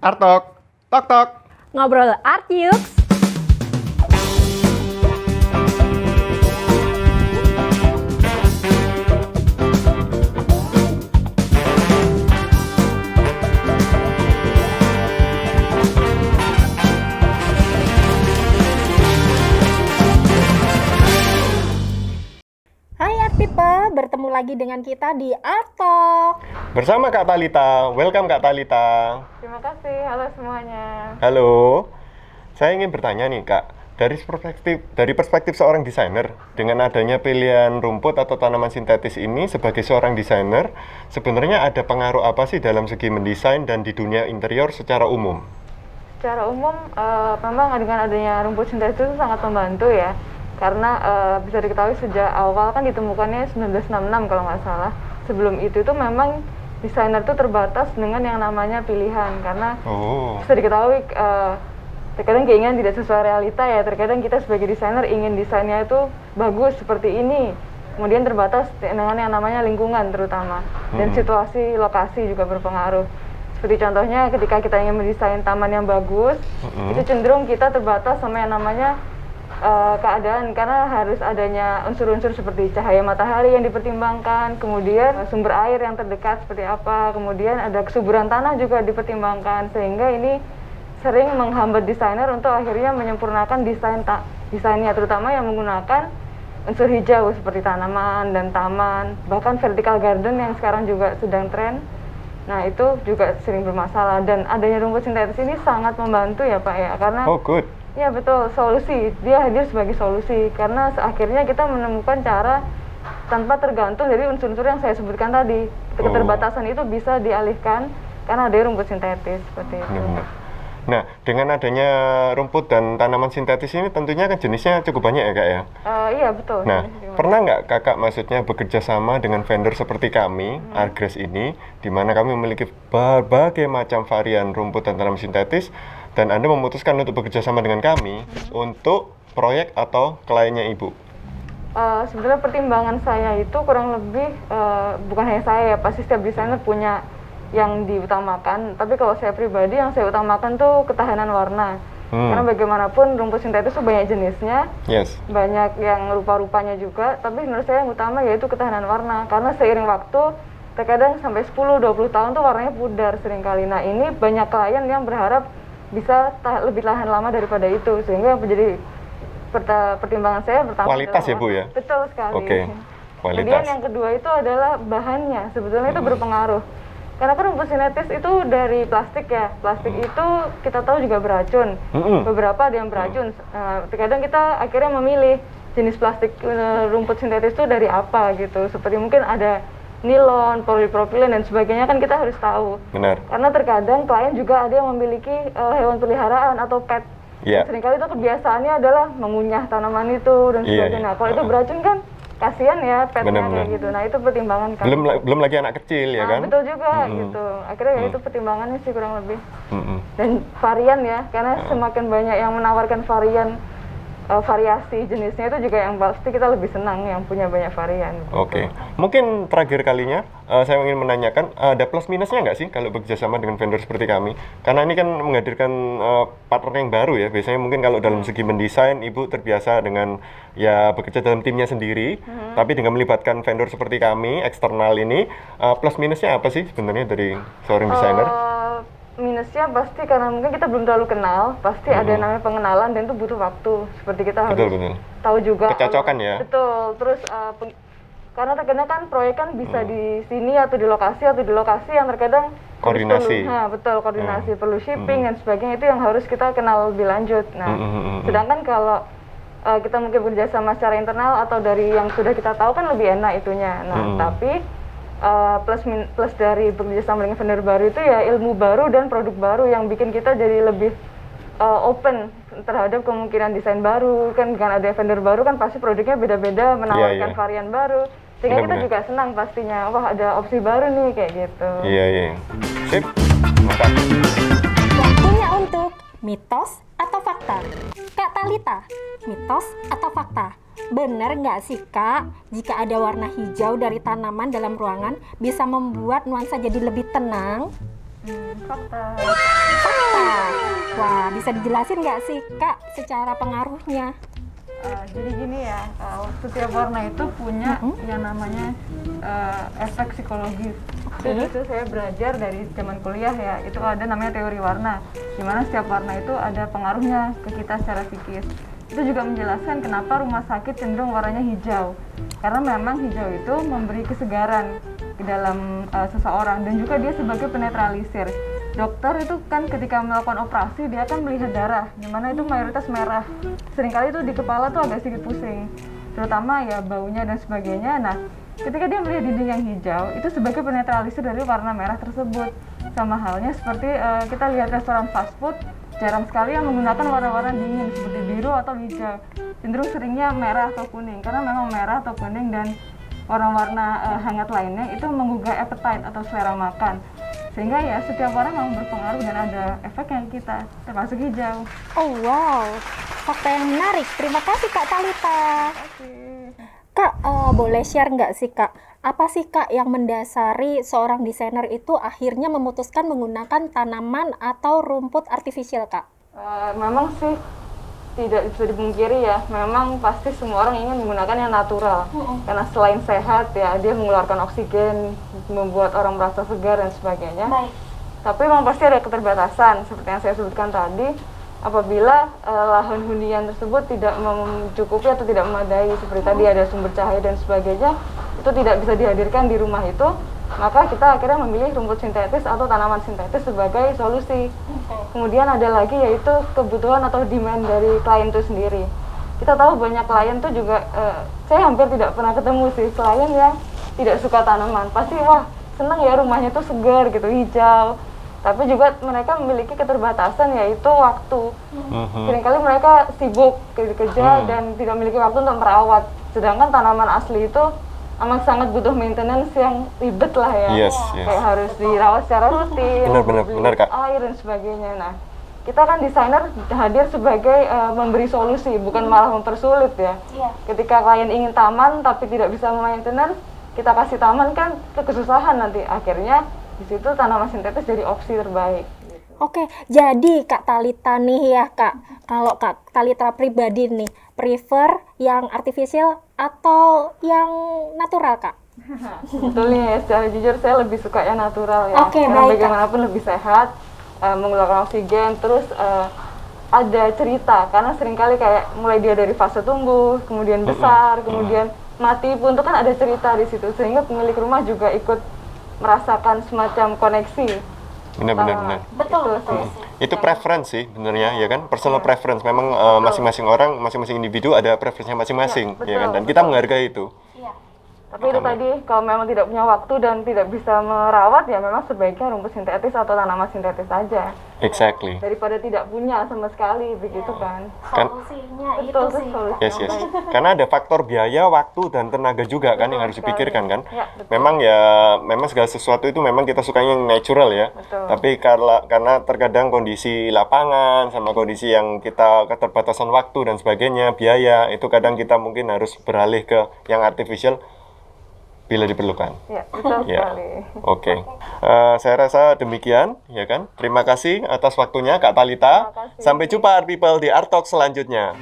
Artok, tok tok. Ngobrol art yuk. Hai art people, bertemu lagi dengan kita di Art Talk. Bersama Kak Talita, welcome Kak Talita. Terima kasih, halo semuanya. Halo, saya ingin bertanya nih Kak, dari perspektif seorang desainer, dengan adanya pilihan rumput atau tanaman sintetis ini sebagai seorang desainer, sebenarnya ada pengaruh apa sih dalam segi mendesain dan di dunia interior secara umum? Secara umum, memang dengan adanya rumput sintetis itu sangat membantu ya. Karena bisa diketahui sejak awal kan ditemukannya 1966 kalau nggak salah. Sebelum itu tuh memang desainer tuh terbatas dengan yang namanya pilihan. Karena bisa diketahui terkadang keinginan tidak sesuai realita ya. Terkadang kita sebagai desainer ingin desainnya itu bagus seperti ini. Kemudian terbatas dengan yang namanya lingkungan terutama. Dan situasi, lokasi juga berpengaruh. Seperti contohnya ketika kita ingin mendesain taman yang bagus, itu cenderung kita terbatas sama yang namanya keadaan, karena harus adanya unsur-unsur seperti cahaya matahari yang dipertimbangkan, kemudian sumber air yang terdekat seperti apa, kemudian ada kesuburan tanah juga dipertimbangkan, sehingga ini sering menghambat desainer untuk akhirnya menyempurnakan desainnya, terutama yang menggunakan unsur hijau seperti tanaman dan taman, bahkan vertical garden yang sekarang juga sedang tren. Nah itu juga sering bermasalah, dan adanya rumput sintetis ini sangat membantu ya Pak ya, karena ya betul, solusi. Dia hadir sebagai solusi karena akhirnya kita menemukan cara tanpa tergantung dari unsur-unsur yang saya sebutkan tadi. Keterbatasan itu bisa dialihkan karena ada rumput sintetis seperti itu. Nah, dengan adanya rumput dan tanaman sintetis ini tentunya kan jenisnya cukup banyak ya Kak ya? Iya betul. Nah, pernah nggak Kakak maksudnya bekerja sama dengan vendor seperti kami, Artgrass ini, di mana kami memiliki berbagai macam varian rumput dan tanaman sintetis, dan Anda memutuskan untuk bekerja sama dengan kami untuk proyek atau kliennya Ibu? Sebenarnya pertimbangan saya itu kurang lebih, bukan hanya saya ya, pasti setiap desainer punya yang diutamakan, tapi kalau saya pribadi yang saya utamakan tuh ketahanan warna. Karena bagaimanapun rumput sintetis itu banyak jenisnya, banyak yang rupa-rupanya juga, tapi menurut saya yang utama yaitu ketahanan warna, karena seiring waktu terkadang sampai 10-20 tahun tuh warnanya pudar seringkali. Nah ini banyak klien yang berharap bisa lebih tahan lama daripada itu, sehingga yang menjadi pertimbangan saya pertama kualitas ya Bu ya? Betul sekali. Kualitas. Kemudian yang kedua itu adalah bahannya, sebetulnya itu berpengaruh. Karena kan rumput sintetis itu dari plastik ya, plastik itu kita tahu juga beracun, beberapa ada yang beracun. Terkadang kita akhirnya memilih jenis plastik rumput sintetis itu dari apa gitu, seperti mungkin ada nilon, polipropilen dan sebagainya, kan kita harus tahu. Benar. Karena terkadang klien juga ada yang memiliki hewan peliharaan atau pet. Seringkali itu kebiasaannya adalah mengunyah tanaman itu dan sebagainya. Kalau itu beracun kan kasihan ya petnya kayak gitu. Nah itu pertimbangan kan. Belum lagi anak kecil ya kan? Betul juga gitu. Akhirnya itu pertimbangannya sih kurang lebih. Dan varian ya, karena semakin banyak yang menawarkan variasi jenisnya itu juga yang pasti kita lebih senang yang punya banyak varian. Gitu. Mungkin terakhir kalinya saya ingin menanyakan, ada plus minusnya nggak sih kalau bekerja sama dengan vendor seperti kami? Karena ini kan menghadirkan partner yang baru ya. Biasanya mungkin kalau dalam segi mendesain Ibu terbiasa dengan ya bekerja dalam timnya sendiri, tapi dengan melibatkan vendor seperti kami eksternal ini, plus minusnya apa sih sebenarnya dari seorang desainer? Minusnya pasti karena mungkin kita belum terlalu kenal, pasti ada namanya pengenalan dan itu butuh waktu. Seperti kita harus tahu juga kecocokan ya. Betul. Terus karena terkadang kan proyek kan bisa di sini atau di lokasi yang terkadang koordinasi. Betul, koordinasi, perlu shipping dan sebagainya, itu yang harus kita kenal lebih lanjut. Nah, sedangkan kalau kita mungkin bekerja sama secara internal atau dari yang sudah kita tahu kan lebih enak itunya. Nah, tapi plus dari bekerja sama dengan vendor baru itu ya ilmu baru dan produk baru yang bikin kita jadi lebih open terhadap kemungkinan desain baru. Kan dengan ada vendor baru kan pasti produknya beda-beda, menawarkan varian baru, sehingga kita juga senang pastinya, wah ada opsi baru nih kayak gitu. Sip, mantap. Waktunya untuk mitos atau fakta. Kak Talita, mitos atau fakta? Benar nggak sih Kak, jika ada warna hijau dari tanaman dalam ruangan bisa membuat nuansa jadi lebih tenang? Fakta. bisa dijelasin nggak sih Kak secara pengaruhnya? Jadi gini ya, setiap warna itu punya yang namanya efek psikologis. Jadi itu saya belajar dari zaman kuliah ya, itu ada namanya teori warna, di mana setiap warna itu ada pengaruhnya ke kita secara psikis. Itu juga menjelaskan kenapa rumah sakit cenderung warnanya hijau, karena memang hijau itu memberi kesegaran ke dalam seseorang, dan juga dia sebagai penetralisir. Dokter itu kan ketika melakukan operasi dia akan melihat darah, dimana itu mayoritas merah. Seringkali itu di kepala tuh agak sedikit pusing, terutama ya baunya dan sebagainya. Nah, ketika dia melihat dinding yang hijau, itu sebagai penetralisir dari warna merah tersebut. Sama halnya seperti kita lihat restoran fast food, jarang sekali yang menggunakan warna-warna dingin seperti biru atau hijau. Cenderung seringnya merah atau kuning, karena memang merah atau kuning dan warna-warna hangat lainnya itu menggugah appetite atau selera makan. Sehingga ya setiap warna memang berpengaruh dan ada efeknya ke kita, termasuk hijau. Oh wow, fakta yang menarik. Terima kasih Kak Talita. Kak, boleh share nggak sih Kak? Apa sih Kak yang mendasari seorang desainer itu akhirnya memutuskan menggunakan tanaman atau rumput artifisial Kak? Memang sih tidak bisa dipungkiri ya, memang pasti semua orang ingin menggunakan yang natural. Karena selain sehat ya, dia mengeluarkan oksigen, membuat orang merasa segar dan sebagainya. Baik. Tapi memang pasti ada keterbatasan, seperti yang saya sebutkan tadi. Apabila lahan hunian tersebut tidak mencukupi atau tidak memadai, seperti tadi ada sumber cahaya dan sebagainya, itu tidak bisa dihadirkan di rumah itu, maka kita akhirnya memilih rumput sintetis atau tanaman sintetis sebagai solusi. Kemudian ada lagi yaitu kebutuhan atau demand dari klien itu sendiri. Kita tahu banyak klien tuh juga, saya hampir tidak pernah ketemu sih klien yang tidak suka tanaman. Pasti wah seneng ya rumahnya tuh segar gitu, hijau. Tapi juga mereka memiliki keterbatasan yaitu waktu. Seringkali mereka sibuk kerja dan tidak memiliki waktu untuk merawat. Sedangkan tanaman asli itu amat sangat butuh maintenance yang ribet lah ya. Yes. Kayak harus dirawat secara rutin, Benar, Kak. air dan sebagainya. Nah, kita kan desainer hadir sebagai memberi solusi, bukan malah mempersulit ya. Ketika klien ingin taman tapi tidak bisa maintenance, kita kasih taman kan kesusahan nanti. Akhirnya di situ tanaman sintetis jadi opsi terbaik. Oke, jadi Kak Talita nih ya Kak, kalau Kak Talita pribadi nih, prefer yang artificial atau yang natural Kak? Sebetulnya ya, secara jujur saya lebih suka yang natural ya. Oke, karena baik, bagaimanapun lebih sehat, mengeluarkan oksigen, terus ada cerita. Karena seringkali kayak mulai dia dari fase tumbuh, kemudian besar, kemudian mati pun itu kan ada cerita di situ, sehingga pemilik rumah juga ikut merasakan semacam koneksi. Benar. Betul sih. Itu preference sih benernya ya kan, personal preference. Memang masing-masing orang, masing-masing individu ada preferensinya masing-masing ya kan, dan kita menghargai itu. Tapi itu tadi, kalau memang tidak punya waktu dan tidak bisa merawat, ya memang sebaiknya rumput sintetis atau tanaman sintetis saja. Exactly. Daripada tidak punya sama sekali, begitu kan. Solusinya itu Betul, sih. solusi Yes. yang baik. Karena ada faktor biaya, waktu, dan tenaga juga kan yang harus sekali. dipikirkan kan. Ya, betul. Memang segala sesuatu itu memang kita sukanya yang natural ya. Betul. Tapi karena terkadang kondisi lapangan sama kondisi yang kita keterbatasan waktu dan sebagainya, biaya, itu kadang kita mungkin harus beralih ke yang artificial bila diperlukan. Ya, betul Ya, sekali. oke. Saya rasa demikian, ya kan. Terima kasih atas waktunya Kak Talita. Terima kasih. Sampai jumpa Art People di Art Talk selanjutnya.